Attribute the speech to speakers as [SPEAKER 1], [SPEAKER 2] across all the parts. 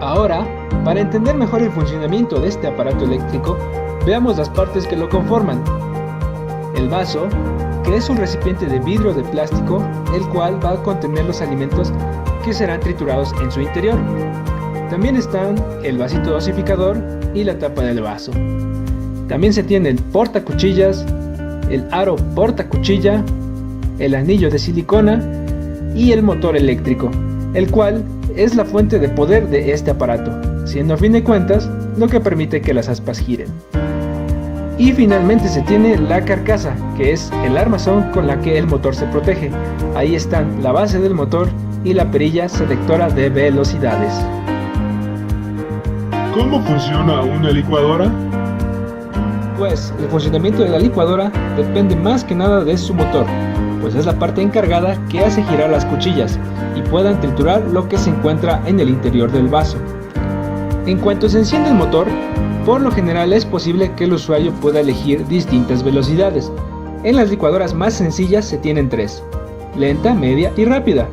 [SPEAKER 1] Ahora, para entender mejor el funcionamiento de este aparato eléctrico, veamos las partes que lo conforman. El vaso, que es un recipiente de vidrio o de plástico, el cual va a contener los alimentos que serán triturados en su interior. También están el vasito dosificador y la tapa del vaso. También se tiene el portacuchillas, el aro portacuchilla, el anillo de silicona y el motor eléctrico, el cual es la fuente de poder de este aparato, siendo a fin de cuentas lo que permite que las aspas giren. Y finalmente se tiene la carcasa, que es el armazón con la que el motor se protege. Ahí están la base del motor y la perilla selectora de velocidades.
[SPEAKER 2] ¿Cómo funciona una licuadora?
[SPEAKER 1] Pues el funcionamiento de la licuadora depende más que nada de su motor, pues es la parte encargada que hace girar las cuchillas y puedan triturar lo que se encuentra en el interior del vaso. En cuanto se enciende el motor, por lo general es posible que el usuario pueda elegir distintas velocidades. En las licuadoras más sencillas se tienen tres: lenta, media y rápida.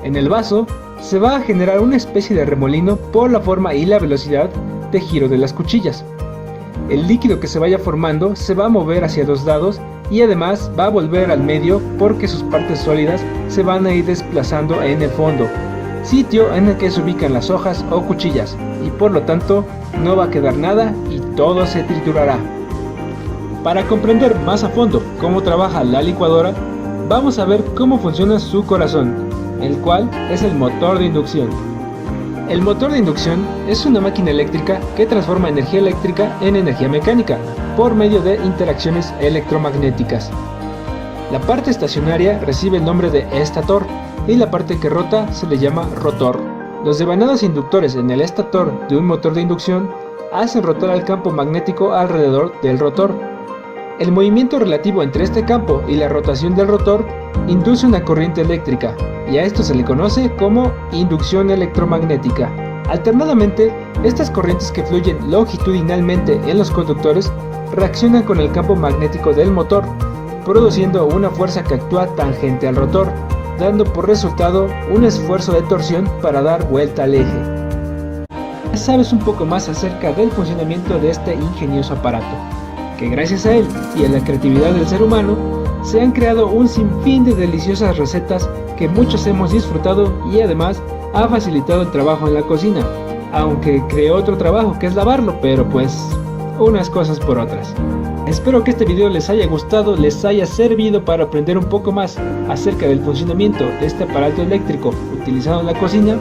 [SPEAKER 1] En el vaso se va a generar una especie de remolino por la forma y la velocidad de giro de las cuchillas. El líquido que se vaya formando se va a mover hacia los lados y además va a volver al medio porque sus partes sólidas se van a ir desplazando en el fondo, sitio en el que se ubican las hojas o cuchillas, y por lo tanto no va a quedar nada y todo se triturará. Para comprender más a fondo cómo trabaja la licuadora, vamos a ver cómo funciona su corazón, el cual es el motor de inducción. El motor de inducción es una máquina eléctrica que transforma energía eléctrica en energía mecánica por medio de interacciones electromagnéticas. La parte estacionaria recibe el nombre de estator y la parte que rota se le llama rotor. Los devanados inductores en el estator de un motor de inducción hacen rotar al campo magnético alrededor del rotor. El movimiento relativo entre este campo y la rotación del rotor induce una corriente eléctrica, y a esto se le conoce como inducción electromagnética. Alternadamente, estas corrientes que fluyen longitudinalmente en los conductores reaccionan con el campo magnético del motor, produciendo una fuerza que actúa tangente al rotor, dando por resultado un esfuerzo de torsión para dar vuelta al eje. Ya sabes un poco más acerca del funcionamiento de este ingenioso aparato, que gracias a él y a la creatividad del ser humano se han creado un sinfín de deliciosas recetas que muchos hemos disfrutado, y además ha facilitado el trabajo en la cocina, aunque creó otro trabajo que es lavarlo, pero pues unas cosas por otras. Espero que este video les haya gustado, les haya servido para aprender un poco más acerca del funcionamiento de este aparato eléctrico utilizado en la cocina.